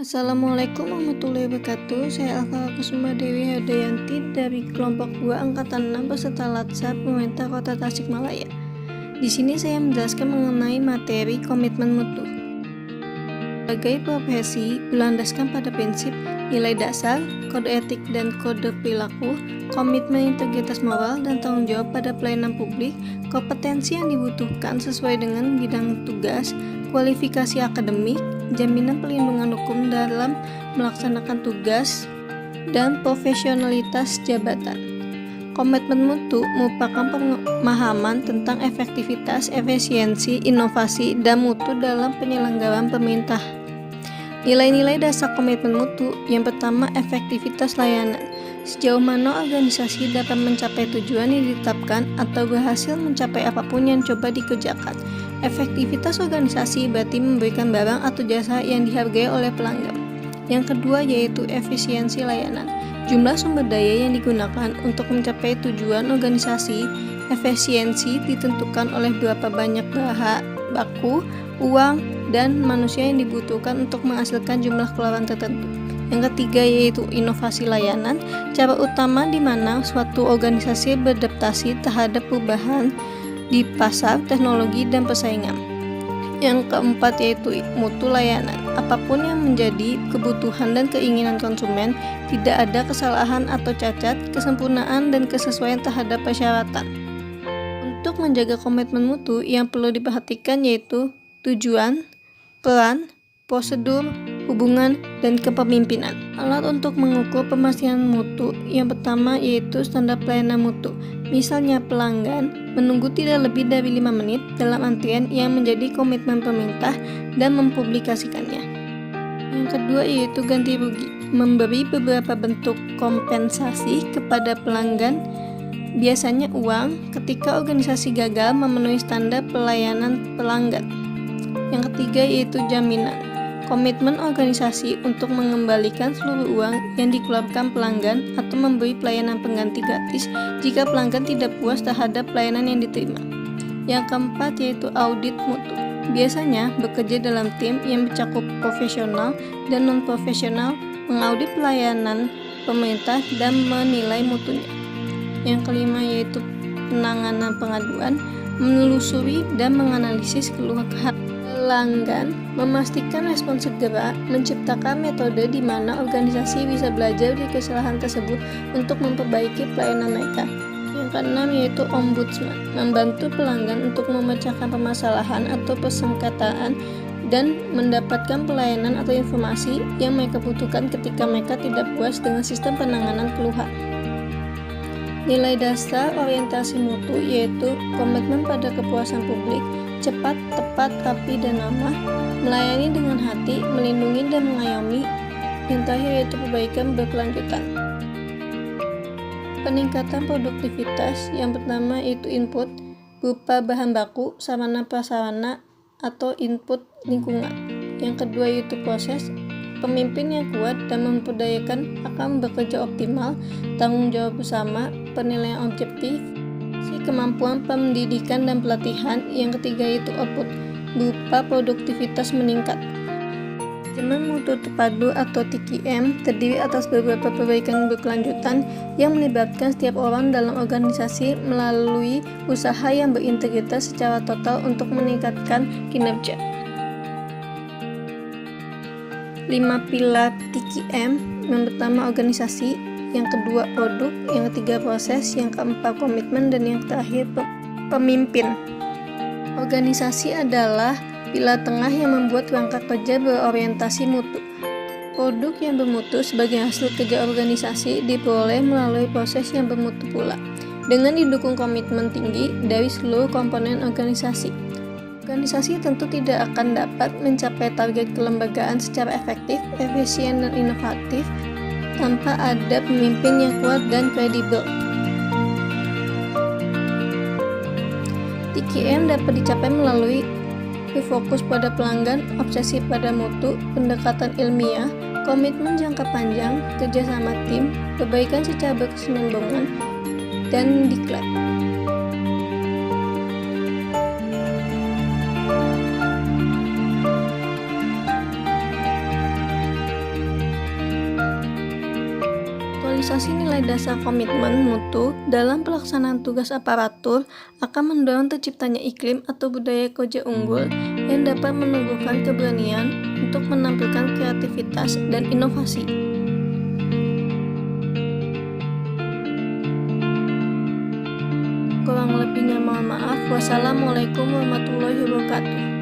Assalamualaikum warahmatullahi wabarakatuh. Saya Alfa Kusuma Dewi Hadayanti dari kelompok 2 angkatan 6 peserta Latsar Pemerintah Kota Tasikmalaya. Di sini saya menjelaskan mengenai materi komitmen mutu. Sebagai profesi berlandaskan pada prinsip nilai dasar, kode etik dan kode perilaku, komitmen integritas moral dan tanggung jawab pada pelayanan publik, kompetensi yang dibutuhkan sesuai dengan bidang tugas, kualifikasi akademik, jaminan perlindungan hukum dalam melaksanakan tugas, dan profesionalitas jabatan. Komitmen mutu merupakan pemahaman tentang efektivitas, efisiensi, inovasi, dan mutu dalam penyelenggaraan pemerintah. Nilai-nilai dasar komitmen mutu yang pertama, efektivitas layanan. Sejauh mana organisasi dapat mencapai tujuan yang ditetapkan atau berhasil mencapai apapun yang coba dikerjakan. Efektivitas organisasi berarti memberikan barang atau jasa yang dihargai oleh pelanggan. Yang kedua yaitu efisiensi layanan. Jumlah sumber daya yang digunakan untuk mencapai tujuan organisasi. Efisiensi ditentukan oleh berapa banyak bahan baku, uang, dan manusia yang dibutuhkan untuk menghasilkan jumlah keluaran tertentu. Yang ketiga yaitu inovasi layanan, cara utama di mana suatu organisasi beradaptasi terhadap perubahan di pasar, teknologi, dan persaingan. Yang keempat yaitu mutu layanan. Apapun yang menjadi kebutuhan dan keinginan konsumen, tidak ada kesalahan atau cacat, kesempurnaan, dan kesesuaian terhadap persyaratan. Untuk menjaga komitmen mutu yang perlu diperhatikan yaitu tujuan, peran, prosedur, hubungan, dan kepemimpinan. Alat untuk mengukur pemastian mutu yang pertama yaitu standar pelayanan mutu. Misalnya pelanggan menunggu tidak lebih dari 5 menit dalam antrian yang menjadi komitmen pemerintah dan mempublikasikannya. Yang kedua yaitu ganti rugi. Memberi beberapa bentuk kompensasi kepada pelanggan, biasanya uang, ketika organisasi gagal memenuhi standar pelayanan pelanggan. Yang ketiga yaitu jaminan. Komitmen organisasi untuk mengembalikan seluruh uang yang dikeluarkan pelanggan atau memberi pelayanan pengganti gratis jika pelanggan tidak puas terhadap pelayanan yang diterima. Yang keempat yaitu audit mutu. Biasanya bekerja dalam tim yang mencakup profesional dan non-profesional, mengaudit pelayanan pemerintah dan menilai mutunya. Yang kelima yaitu penanganan pengaduan, menelusuri dan menganalisis keluhan pelanggan, memastikan respon segera, menciptakan metode di mana organisasi bisa belajar dari kesalahan tersebut untuk memperbaiki pelayanan mereka. Yang keenam yaitu ombudsman, membantu pelanggan untuk memecahkan permasalahan atau persengketaan dan mendapatkan pelayanan atau informasi yang mereka butuhkan ketika mereka tidak puas dengan sistem penanganan keluhan. Nilai dasar orientasi mutu yaitu komitmen pada kepuasan publik, cepat, tepat, rapi, dan ramah, melayani dengan hati, melindungi dan mengayomi. Yang terakhir yaitu perbaikan berkelanjutan. Peningkatan produktivitas yang pertama yaitu input berupa bahan baku, sarana prasarana, atau input lingkungan. Yang kedua yaitu proses. Pemimpin yang kuat dan memperdayakan akan bekerja optimal, tanggung jawab bersama, penilaian objektif, kemampuan pendidikan dan pelatihan. Yang ketiga yaitu output berupa produktivitas meningkat. Manajemen mutu terpadu atau TKM terdiri atas beberapa perbaikan berkelanjutan yang melibatkan setiap orang dalam organisasi melalui usaha yang berintegritas secara total untuk meningkatkan kinerja. 5 pilar TKM, yang pertama organisasi, yang kedua produk, yang ketiga proses, yang keempat komitmen, dan yang terakhir pemimpin. Organisasi adalah pilar tengah yang membuat kerangka kerja berorientasi mutu. Produk yang bermutu sebagai hasil kerja organisasi diperoleh melalui proses yang bermutu pula, dengan didukung komitmen tinggi dari seluruh komponen organisasi. Organisasi tentu tidak akan dapat mencapai target kelembagaan secara efektif, efisien, dan inovatif tanpa ada pemimpin yang kuat dan kredibel. TKM dapat dicapai melalui berfokus pada pelanggan, obsesi pada mutu, pendekatan ilmiah, komitmen jangka panjang, kerjasama tim, perbaikan secara berkesinambungan, dan diklat. Harmonisasi nilai dasar komitmen mutu dalam pelaksanaan tugas aparatur akan mendorong terciptanya iklim atau budaya kerja unggul yang dapat menumbuhkan keberanian untuk menampilkan kreativitas dan inovasi. Kurang lebihnya mohon maaf. Wassalamualaikum warahmatullahi wabarakatuh.